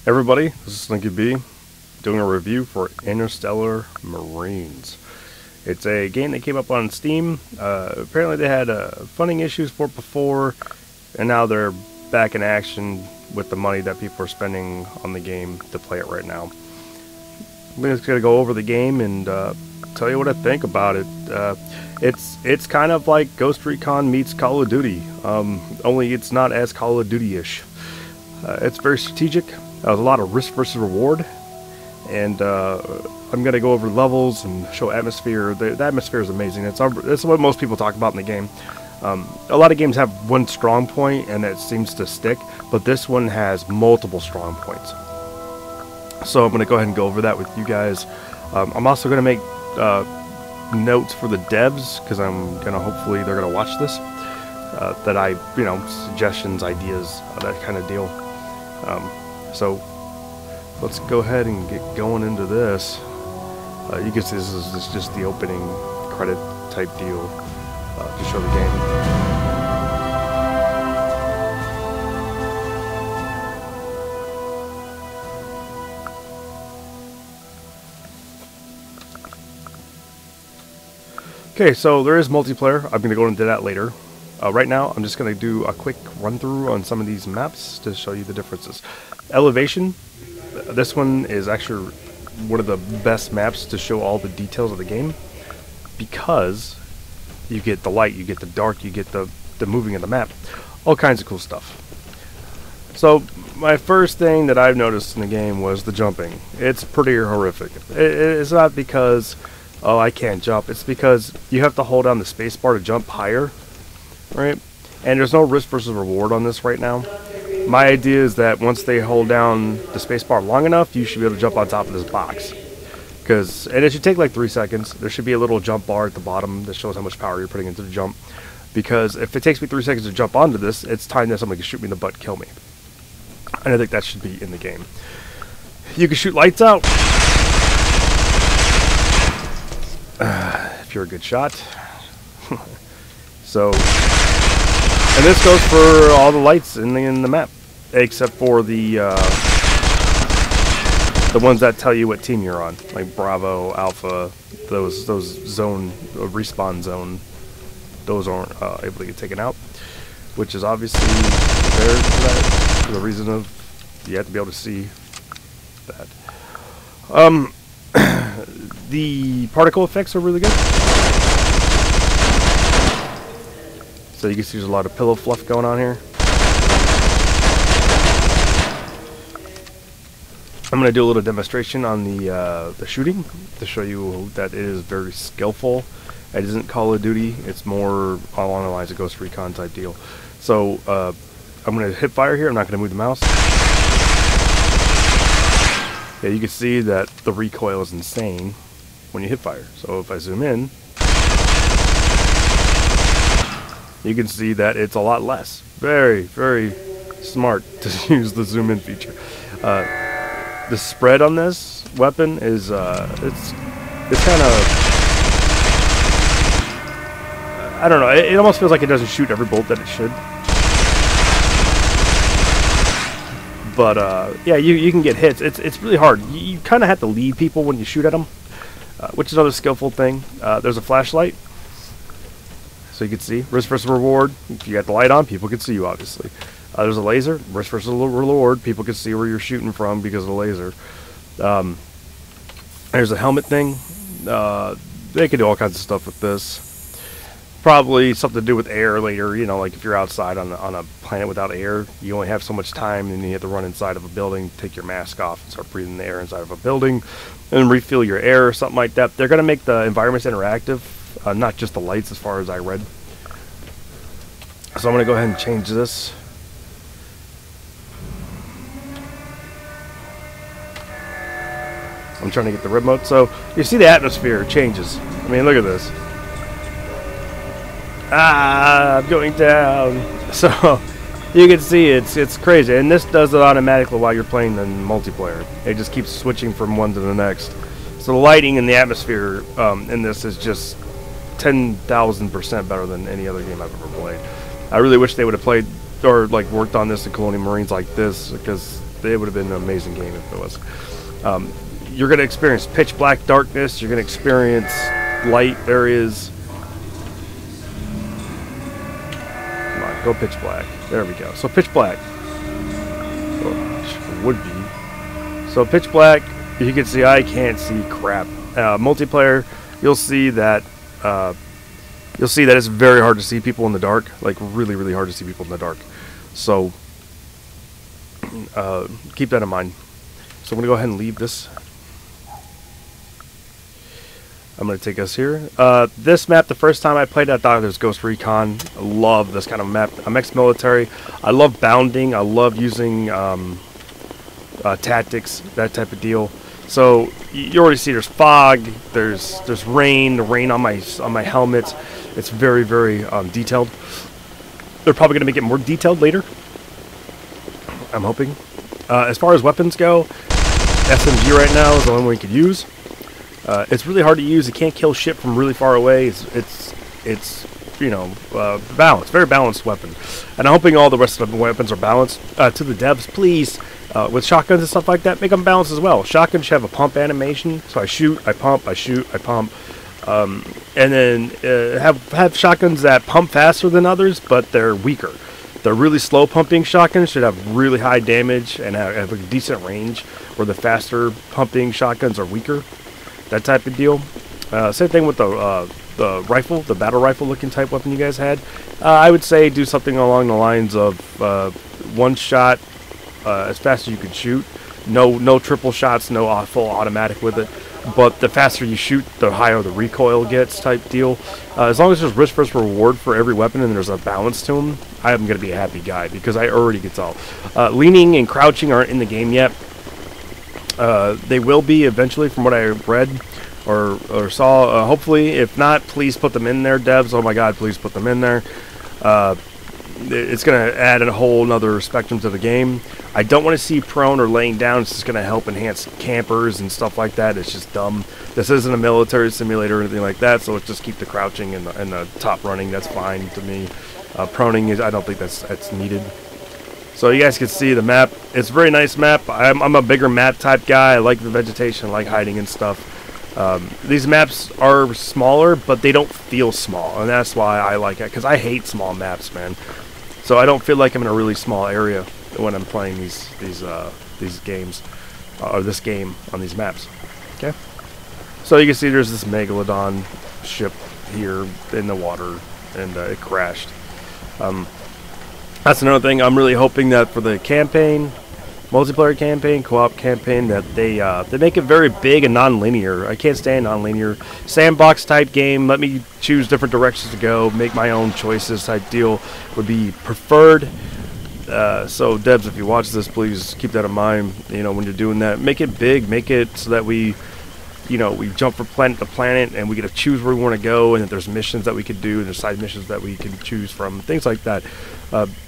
Everybody, this is Slinkyb doing a review for Interstellar Marines. It's a game that came up on Steam. Apparently they had funding issues for it before, and now they're back in action with the money that people are spending on the game to play it right now. I'm just going to go over the game and tell you what I think about it. It's kind of like Ghost Recon meets Call of Duty, only it's not as Call of Duty-ish. It's very strategic. There's a lot of risk versus reward, and I'm going to go over levels and show atmosphere. The atmosphere is amazing. That's what most people talk about in the game. A lot of games have one strong point, and that seems to stick, but this one has multiple strong points. So I'm going to go ahead and go over that with you guys. I'm also going to make notes for the devs, because I'm going to hopefully they're going to watch this. That suggestions, ideas, that kind of deal. So let's go ahead and get going into this. You can see this is just the opening credit type deal to show the game. Okay, so there is multiplayer. I'm going to go into that later. Right now, I'm just going to do a quick run-through on some of these maps to show you the differences. Elevation, this one is actually one of the best maps to show all the details of the game, because you get the light, you get the dark, you get the moving of the map, all kinds of cool stuff. So, my first thing that I've noticed in the game was the jumping. It's pretty horrific. It's not because, oh, I can't jump. It's because you have to hold down the spacebar to jump higher. Right, and there's no risk versus reward on this right now. My idea is that once they hold down the spacebar long enough, you should be able to jump on top of this box. And it should take like 3 seconds. There should be a little jump bar at the bottom that shows how much power you're putting into the jump. Because if it takes me 3 seconds to jump onto this, it's time that somebody can shoot me in the butt and kill me. And I think that should be in the game. You can shoot lights out if you're a good shot. So. And this goes for all the lights in the map, except for the ones that tell you what team you're on, like Bravo, Alpha, those zone respawn zone. Those aren't able to get taken out, which is obviously fair for that, for the reason of you have to be able to see that. The particle effects are really good. So you can see there's a lot of pillow fluff going on here. I'm going to do a little demonstration on the shooting to show you that it is very skillful. It isn't Call of Duty. It's more along the lines of Ghost Recon type deal. So I'm going to hit fire here. I'm not going to move the mouse. Yeah, you can see that the recoil is insane when you hit fire. So if I zoom in, you can see that it's a lot less. Very, very smart to use the zoom in feature. The spread on this weapon is it's kind of, I don't know. It almost feels like it doesn't shoot every bolt that it should. But yeah, you can get hits. It's really hard. You kind of have to lead people when you shoot at them, which is another skillful thing. There's a flashlight. So you can see, risk versus reward. If you got the light on, people can see you, obviously. There's a laser, risk versus reward. People can see where you're shooting from because of the laser. There's a helmet thing. They can do all kinds of stuff with this. Probably something to do with air later, like if you're outside on a planet without air, you only have so much time, and you have to run inside of a building, take your mask off, and start breathing the air inside of a building, and refill your air or something like that. They're going to make the environments interactive. Not just the lights, as far as I read. So I'm going to go ahead and change this. I'm trying to get the remote. So you see the atmosphere changes. I mean, look at this. I'm going down. So you can see it's crazy. And this does it automatically while you're playing the multiplayer. It just keeps switching from one to the next. So the lighting and the atmosphere in this is just 10,000% better than any other game I've ever played. I really wish they would have played or like worked on this in Colonial Marines like this, because it would have been an amazing game if it was. You're going to experience pitch black darkness. You're going to experience light areas. Come on, go pitch black. There we go. So pitch black. Would be. So pitch black, you can see I can't see crap. Multiplayer, you'll see that it's very hard to see people in the dark, like really, really hard to see people in the dark. So keep that in mind. So I'm gonna go ahead and leave this. I'm gonna take us here. This map, the first time I played it, I thought it was Ghost Recon. I love this kind of map. I'm ex-military. I love bounding. I love using tactics, that type of deal. So you already see there's fog, there's rain, the rain on my helmet. It's very, very detailed. They're probably gonna make it more detailed later, I'm hoping. As far as weapons go, SMG right now is the only one we could use. It's really hard to use. It can't kill shit from really far away. It's you know, balanced, very balanced weapon. And I'm hoping all the rest of the weapons are balanced. To the devs, please, with shotguns and stuff like that, make them balanced as well. Shotguns should have a pump animation, so I shoot, I pump, I shoot, I pump. And then have shotguns that pump faster than others, but they're weaker. The really slow pumping shotguns should have really high damage and have a decent range, where the faster pumping shotguns are weaker. That type of deal. Same thing with the rifle, the battle rifle looking type weapon you guys had. I would say do something along the lines of one shot as fast as you can shoot. No triple shots, no full automatic with it. But the faster you shoot, the higher the recoil gets type deal. As long as there's risk versus reward for every weapon and there's a balance to them, I am going to be a happy guy, because I already get all. Leaning and crouching aren't in the game yet. They will be eventually, from what I read or saw. Hopefully, if not, please put them in there, devs. Oh my god, please put them in there. It's going to add a whole nother spectrum to the game. I don't want to see prone or laying down. It's just going to help enhance campers and stuff like that. It's just dumb. This isn't a military simulator or anything like that, so let's just keep the crouching and the top running. That's fine to me. Proning is, I don't think that's needed. So you guys can see the map. It's a very nice map. I'm a bigger map type guy. I like the vegetation, I like hiding and stuff. These maps are smaller, but they don't feel small, and that's why I like it, because I hate small maps, man. So I don't feel like I'm in a really small area when I'm playing these games, or this game on these maps. Okay. So you can see there's this Megalodon ship here in the water, and it crashed. That's another thing. I'm really hoping that for the campaign, multiplayer campaign, co-op campaign, that they make it very big and non-linear. I can't stand non-linear. Sandbox type game, let me choose different directions to go, make my own choices type deal would be preferred. So devs, if you watch this, please keep that in mind. You know, when you're doing that, make it big, make it so that we jump from planet to planet and we get to choose where we want to go, and that there's missions that we could do, and there's side missions that we can choose from, things like that.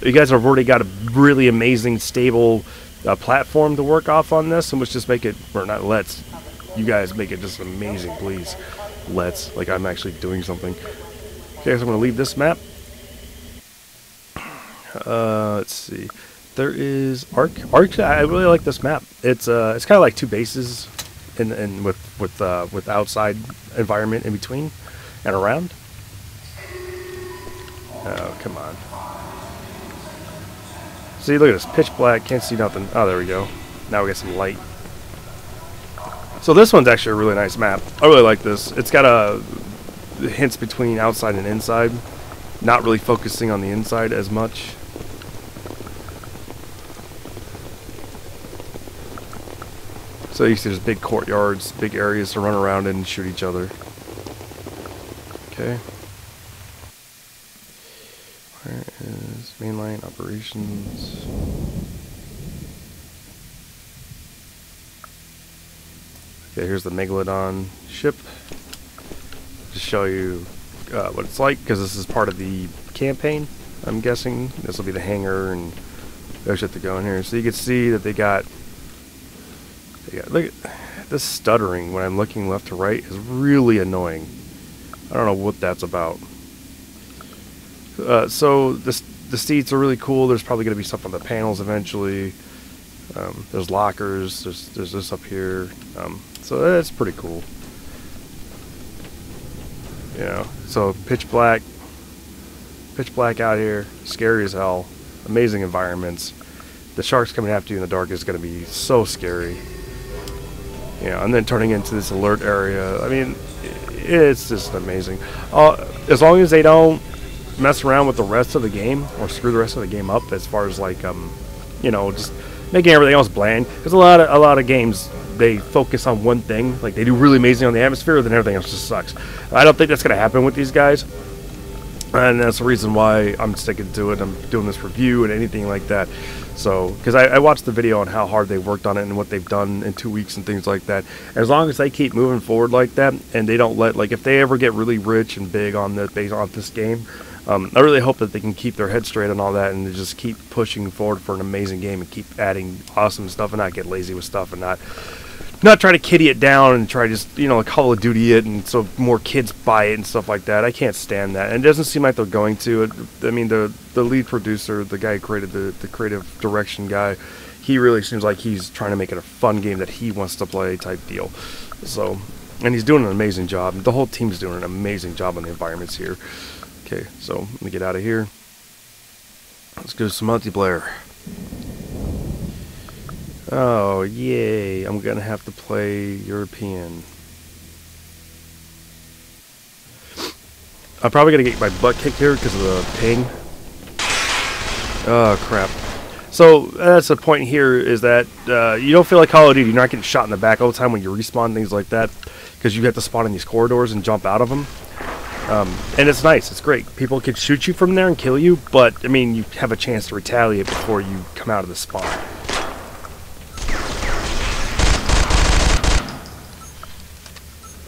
You guys have already got a really amazing, stable platform to work off on this, and let's just make it, or not let's, you guys make it just amazing, please. Let's, like I'm actually doing something. Okay, so I'm going to leave this map. Let's see. There is Ark. I really like this map. It's kind of like two bases, and with outside environment in between and around. Oh, come on. See, look at this, pitch black, can't see nothing. Oh, there we go. Now we got some light. So this one's actually a really nice map. I really like this. It's got hints between outside and inside, not really focusing on the inside as much. So you see there's big courtyards, big areas to run around and shoot each other. Okay. Where is mainline operations? Okay, here's the Megalodon ship. To show you what it's like, because this is part of the campaign, I'm guessing. This will be the hangar, and there's shit to go in here. So you can see that they got look at this stuttering when I'm looking left to right is really annoying. I don't know what that's about. So the seats are really cool. There's probably going to be stuff on the panels eventually. There's lockers. There's this up here. So that's pretty cool. You know, so pitch black out here, scary as hell. Amazing environments. The sharks coming after you in the dark is going to be so scary. You know, and then turning into this alert area. I mean, it's just amazing. As long as they don't mess around with the rest of the game or screw the rest of the game up, as far as like you know, just making everything else bland. There's a lot of games, they focus on one thing, like they do really amazing on the atmosphere, then everything else just sucks. I don't think that's going to happen with these guys, and that's the reason why I'm sticking to it. I'm doing this review and anything like that. So, because I watched the video on how hard they worked on it and what they've done in 2 weeks and things like that. As long as they keep moving forward like that, and they don't let, like, if they ever get really rich and big on this game, I really hope that they can keep their head straight on all that and just keep pushing forward for an amazing game and keep adding awesome stuff and not get lazy with stuff and not try to kiddie it down and try to just, you know, like Call of Duty it and so more kids buy it and stuff like that. I can't stand that. And it doesn't seem like they're going to. I mean, the lead producer, the guy who created the creative direction guy, he really seems like he's trying to make it a fun game that he wants to play type deal. So, and he's doing an amazing job. The whole team's doing an amazing job on the environments here. Okay, so let me get out of here. Let's go to some multiplayer. Oh, yay. I'm going to have to play European. I'm probably going to get my butt kicked here because of the ping. Oh, crap. So, that's the point here is that you don't feel like Call of Duty. You're not getting shot in the back all the time when you respawn, things like that. Because you have to spawn in these corridors and jump out of them. And it's nice. It's great. People can shoot you from there and kill you. But, I mean, you have a chance to retaliate before you come out of the spawn.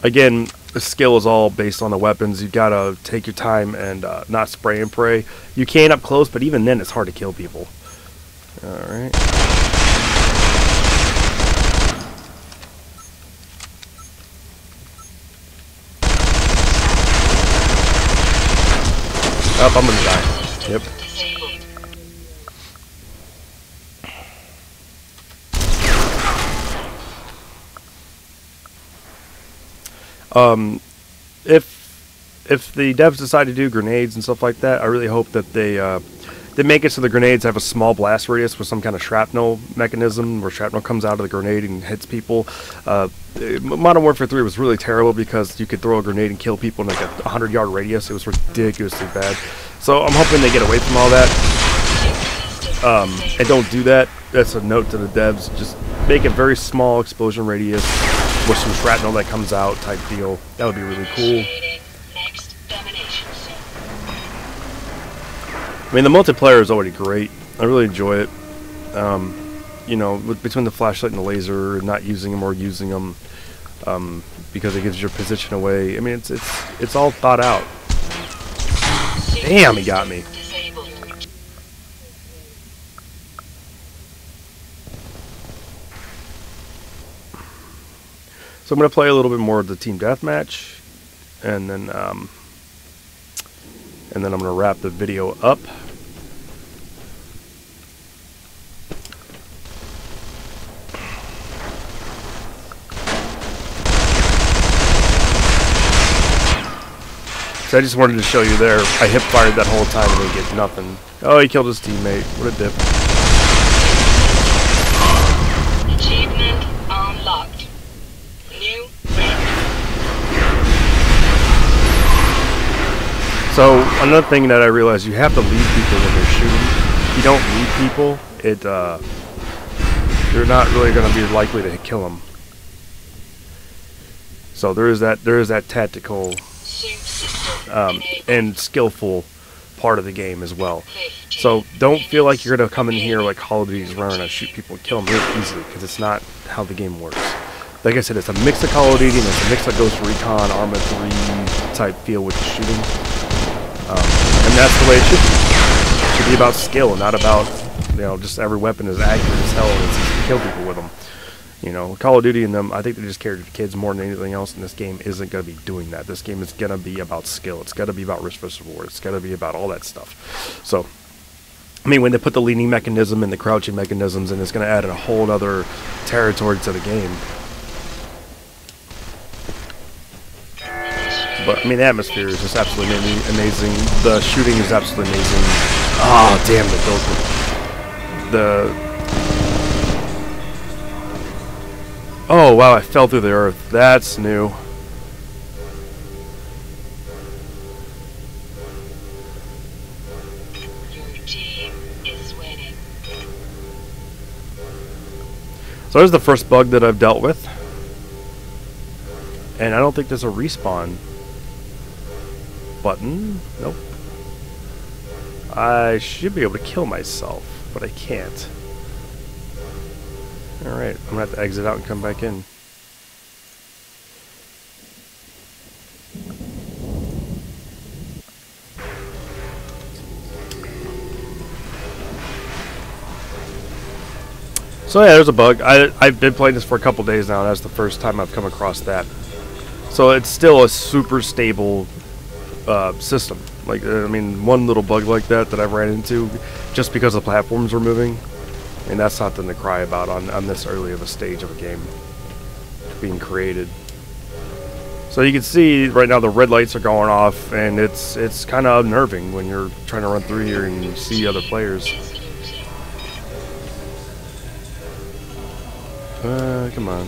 Again, the skill is all based on the weapons. You've got to take your time and not spray and pray. You can up close, but even then it's hard to kill people. Alright. Oh, I'm gonna die. Yep. If the devs decide to do grenades and stuff like that, I really hope that they make it so the grenades have a small blast radius with some kind of shrapnel mechanism where shrapnel comes out of the grenade and hits people. Modern Warfare 3 was really terrible because you could throw a grenade and kill people in like a 100-yard radius. It was ridiculously bad. So I'm hoping they get away from all that. And don't do that. That's a note to the devs. Just make a very small explosion radius with some shrapnel that comes out type deal. That would be really cool. I mean, the multiplayer is already great. I really enjoy it. You know, between the flashlight and the laser, not using them or using them, because it gives your position away. I mean, it's all thought out. Damn, he got me. So I'm going to play a little bit more of the team deathmatch, and then I'm going to wrap the video up. So I just wanted to show you there. I hip fired that whole time and didn't get nothing. Oh, he killed his teammate. What a dip. Achievement unlocked. New rank. So another thing that I realized, you have to lead people when they're shooting. If you don't lead people, you're not really going to be likely to kill them. So there is that tactical and skillful part of the game as well. So don't feel like you're going to come in here like Call of Duty's running and shoot people and kill them really easily, because it's not how the game works. Like I said, it's a mix of Call of Duty and it's a mix of Ghost Recon, Arma 3 type feel with the shooting. And that's the way it should be. It should be about skill and not about, you know, just every weapon is accurate as hell and it's easy to kill people with them. You know, Call of Duty and them, I think they just cater to kids more than anything else, and this game isn't going to be doing that. This game is going to be about skill. It's got to be about risk versus reward. It's got to be about all that stuff. So, I mean, when they put the leaning mechanism and the crouching mechanisms, and it's going to add a whole other territory to the game. But, I mean, the atmosphere is just absolutely amazing. The shooting is absolutely amazing. Oh, damn, oh, wow, I fell through the earth. That's new. Your team is winning. So there's the first bug that I've dealt with. And I don't think there's a respawn button. Nope. I should be able to kill myself, but I can't. Alright, I'm gonna have to exit out and come back in. So yeah, there's a bug. I've been playing this for a couple days now, and that's the first time I've come across that. So it's still a super stable system. Like, I mean, one little bug like that I've ran into, just because the platforms were moving, and that's something to cry about on this early of a stage of a game being created. So you can see right now the red lights are going off, and it's kind of unnerving when you're trying to run through here and you see other players. Come on.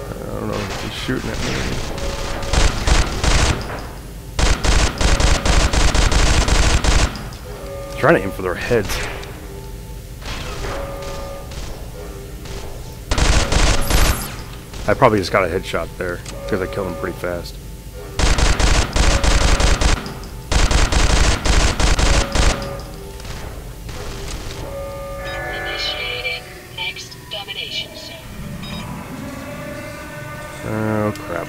I don't know if he's shooting at me. I'm trying to aim for their heads. I probably just got a headshot there because I killed him pretty fast. Oh, crap.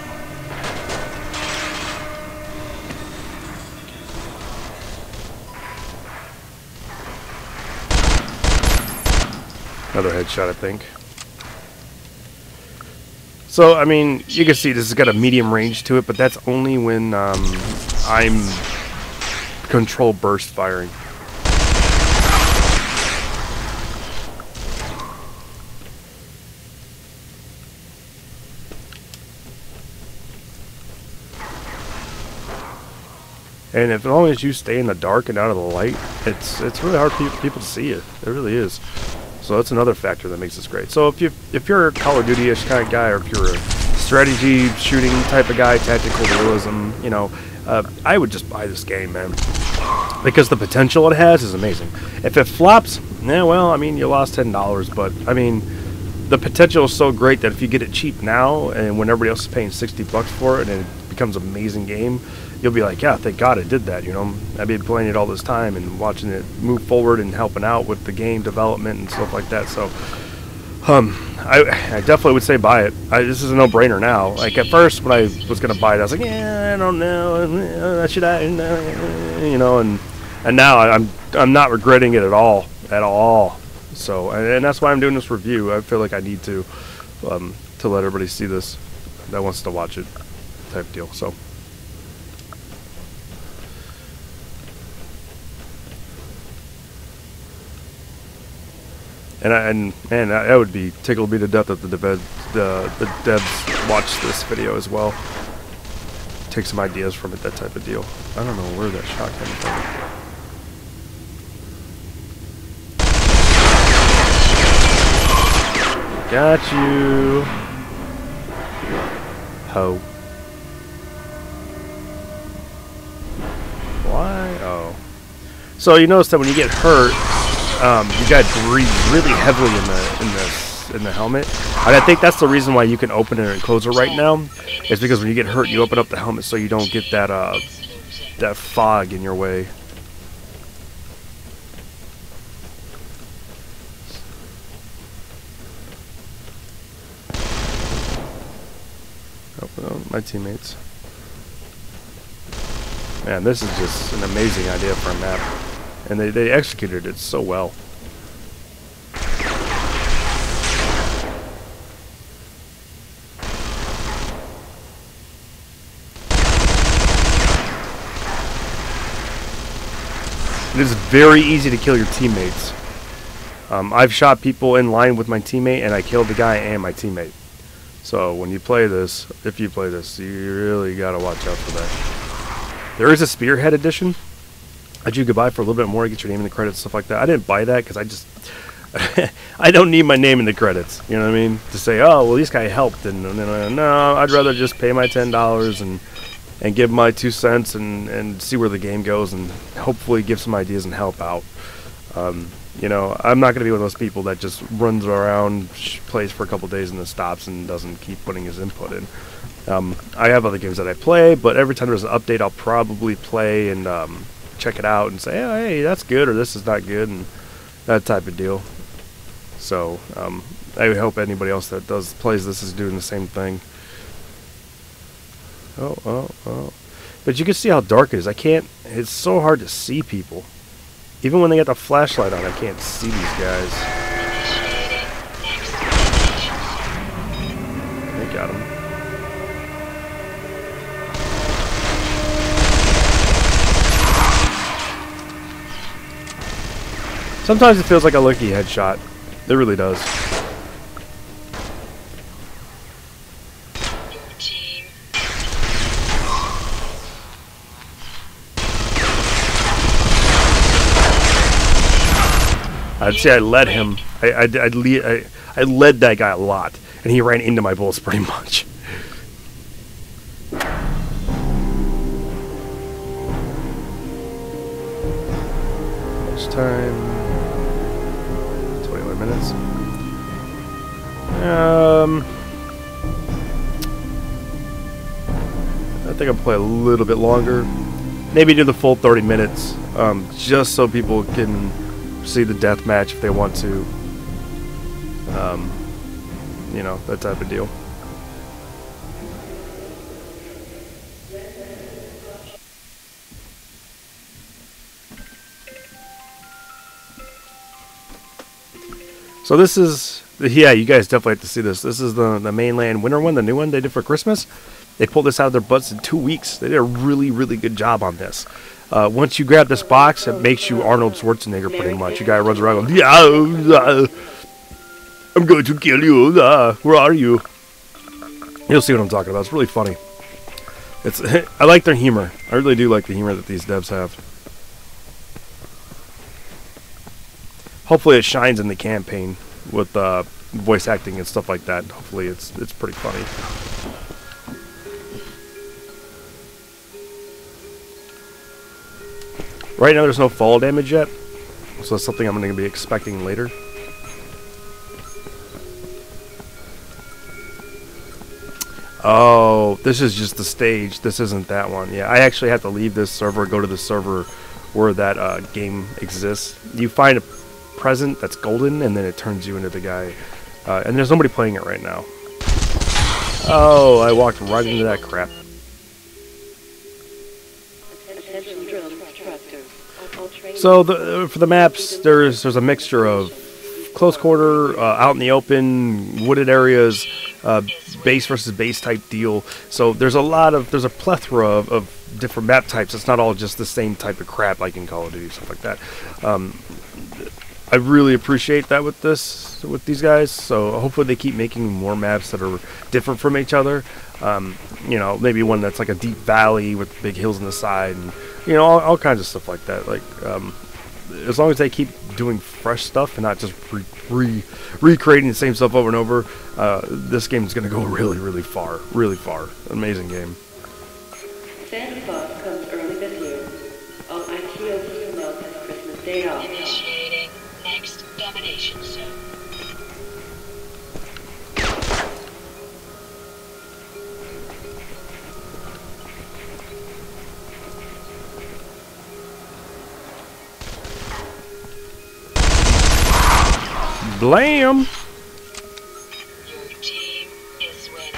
Another headshot, I think. So, I mean, you can see this has got a medium range to it, but that's only when I'm control burst firing. And as long as you stay in the dark and out of the light, it's really hard for people to see it. It really is. So that's another factor that makes this great. So if you're a Call of Duty-ish kind of guy, or if you're a strategy shooting type of guy, tactical realism, you know, I would just buy this game, man, because the potential it has is amazing. If it flops, yeah, well, I mean, you lost $10, but I mean, the potential is so great that if you get it cheap now, and when everybody else is paying $60 for it, and it becomes an amazing game, you'll be like, yeah, thank God I did that, you know. I've been playing it all this time and watching it move forward and helping out with the game development and stuff like that. So, I definitely would say buy it. This is a no-brainer now. Like, at first, when I was going to buy it, I was like, yeah, I don't know, should I, you know, and now I'm not regretting it at all. So, and that's why I'm doing this review. I feel like I need to let everybody see this that wants to watch it, type deal. So. And I would be tickled me to death if the devs watch this video as well. Take some ideas from it, that type of deal. I don't know where that shot came from. Got you. Ho. Why? Oh. So you notice that when you get hurt, you gotta breathe really heavily in the helmet, and I think that's the reason why you can open it and close it right now. Is because when you get hurt, you open up the helmet so you don't get that that fog in your way. Oh, my teammates. Man, this is just an amazing idea for a map. And they executed it so well. It is very easy to kill your teammates. I've shot people in line with my teammate, and I killed the guy and my teammate. So when you play this, if you play this, you really gotta watch out for that. There is a Spearhead edition that you could buy for a little bit more to get your name in the credits, stuff like that. I didn't buy that because I just I don't need my name in the credits. You know what I mean? To say, oh well, this guy helped, and no, I'd rather just pay my $10 and give my 2 cents and see where the game goes, and hopefully give some ideas and help out. You know, I'm not going to be one of those people that just runs around, plays for a couple days and then stops and doesn't keep putting his input in. I have other games that I play, but every time there's an update, I'll probably play and check it out and say, oh, hey, that's good, or this is not good, and that type of deal. So I hope anybody else that plays this is doing the same thing. Oh. But you can see how dark it is. It's so hard to see people. Even when they got the flashlight on, I can't see these guys. They got him. Sometimes it feels like a lucky headshot. It really does. I'd say I led him. I led that guy a lot, and he ran into my bullets pretty much. Much time. 21 minutes. I think I'll play a little bit longer. Maybe do the full 30 minutes, just so people can see the death match if they want to. You know, that type of deal. So this is, yeah, you guys definitely have to see this. This is the mainland winter one, the new one they did for Christmas. They pulled this out of their butts in 2 weeks. They did a really, really good job on this. Once you grab this box, it makes you Arnold Schwarzenegger pretty much. You guy runs around going, yeah, I'm going to kill you. Where are you? You'll see what I'm talking about. It's really funny. I like their humor. I really do like the humor that these devs have. Hopefully it shines in the campaign with voice acting and stuff like that. Hopefully it's pretty funny. Right now there's no fall damage yet, so that's something I'm going to be expecting later. Oh, this is just the stage. This isn't that one. Yeah, I actually have to leave this server, go to the server where that game exists. You find a present that's golden, and then it turns you into the guy. And there's nobody playing it right now. Oh, I walked right into that crap. So for the maps, there's a mixture of close quarter, out in the open, wooded areas, base versus base type deal. So there's a plethora of different map types. It's not all just the same type of crap like in Call of Duty, stuff like that. I really appreciate that with these guys. So hopefully they keep making more maps that are different from each other. You know, maybe one that's like a deep valley with big hills on the side, and you know, all kinds of stuff like that. Like as long as they keep doing fresh stuff and not just recreating the same stuff over and over, this game is going to go really, really far. Really far. Amazing game. Santa Claus comes early this year. All ITO personnel has Christmas Day off. Initiating next domination zone. Blam! Your team is winning.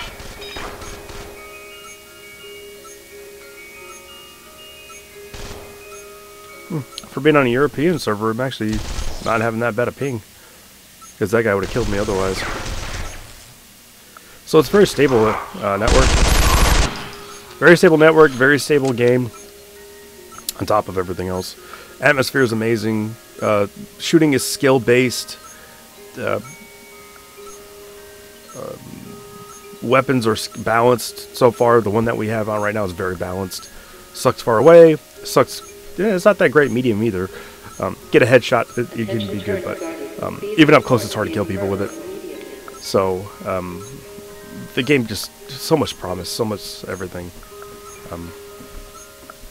For being on a European server, I'm actually not having that bad a ping, because that guy would have killed me otherwise. So it's very stable network. Very stable network, very stable game, on top of everything else. Atmosphere is amazing. Shooting is skill based. Weapons are balanced so far. The one that we have on right now is very balanced. Sucks far away. Sucks. Yeah, it's not that great medium either. Get a headshot, it can be good, but even up close, it's hard to kill people with it. So the game just so much promise, so much everything.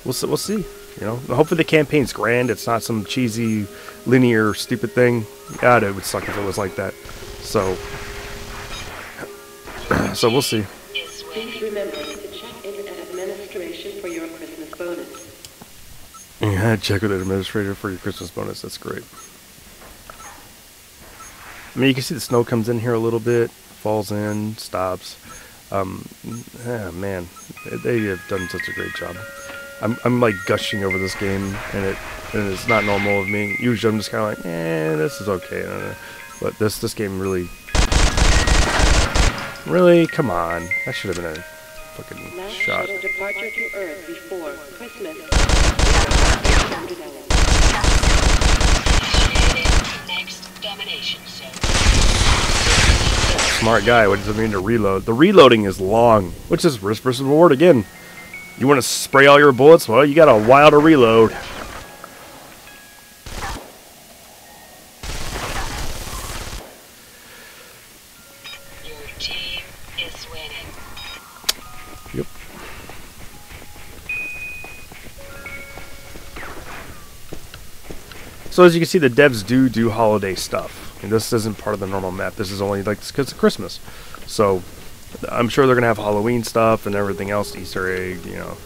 We'll see. You know, hopefully the campaign's grand. It's not some cheesy, linear, stupid thing. God, it would suck if it was like that. So we'll see. Please remember to check in at administration for your Christmas bonus. Yeah, check with the administrator for your Christmas bonus. That's great. I mean, you can see the snow comes in here a little bit, falls in, stops. Man, they have done such a great job. I'm like gushing over this game, and it's not normal of me. Usually I'm just kind of like, this is okay. But this game really, come on. That should have been a fucking Last shot. shuttle departure to Earth before Christmas. Initiating next domination zone. Smart guy. What does it mean to reload? The reloading is long, which is risk versus reward again. You want to spray all your bullets? Well, you got a while to reload. Your team is winning. Yep. So as you can see, the devs do holiday stuff. And this isn't part of the normal map. This is only like because it's Christmas. So I'm sure they're gonna have Halloween stuff and everything else, Easter egg, you know,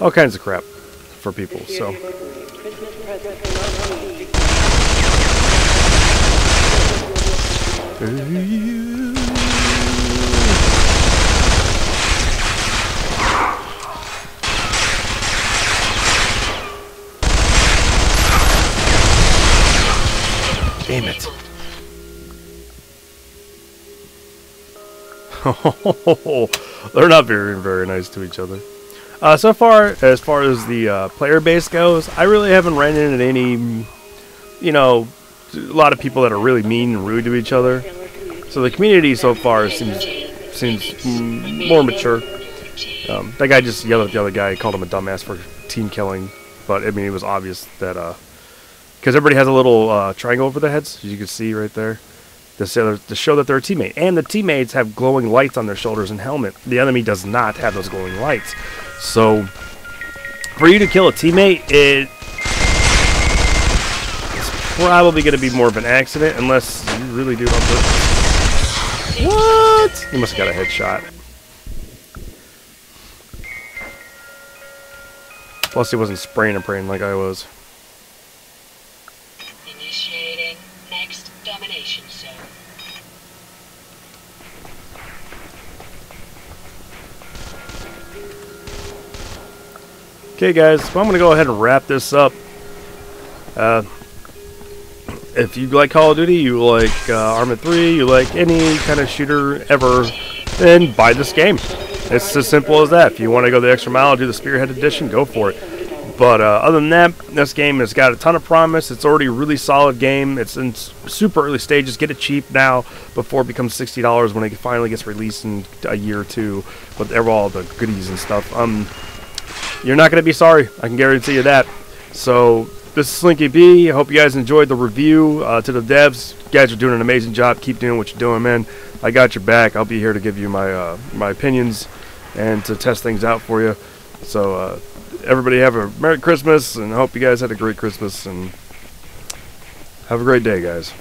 all kinds of crap for people. So Christmas present for Marines. damn it. They're not very nice to each other. So far, as far as the player base goes, I really haven't ran into any, you know, a lot of people that are really mean and rude to each other. So the community so far seems more mature. That guy just yelled at the other guy, called him a dumbass for team killing. But I mean, it was obvious that because everybody has a little triangle over their heads, as you can see right there. To show that they're a teammate. And the teammates have glowing lights on their shoulders and helmet. The enemy does not have those glowing lights. So, for you to kill a teammate, it's probably going to be more of an accident, unless you really do it on purpose. What? He must have got a headshot. Plus, he wasn't spraying and praying like I was. Initiating next domination zone. Okay, guys, so I'm going to go ahead and wrap this up. If you like Call of Duty, you like Arma 3, you like any kind of shooter ever, then buy this game. It's as simple as that. If you want to go the extra mile, do the Spearhead Edition, go for it. But other than that, this game has got a ton of promise. It's already a really solid game. It's in super early stages. Get it cheap now before it becomes $60 when it finally gets released in a year or two with all the goodies and stuff. You're not going to be sorry. I can guarantee you that. So this is Slinkyb. I hope you guys enjoyed the review. To the devs, you guys are doing an amazing job. Keep doing what you're doing, man. I got your back. I'll be here to give you my my opinions and to test things out for you. So everybody have a Merry Christmas, and I hope you guys had a great Christmas, and have a great day, guys.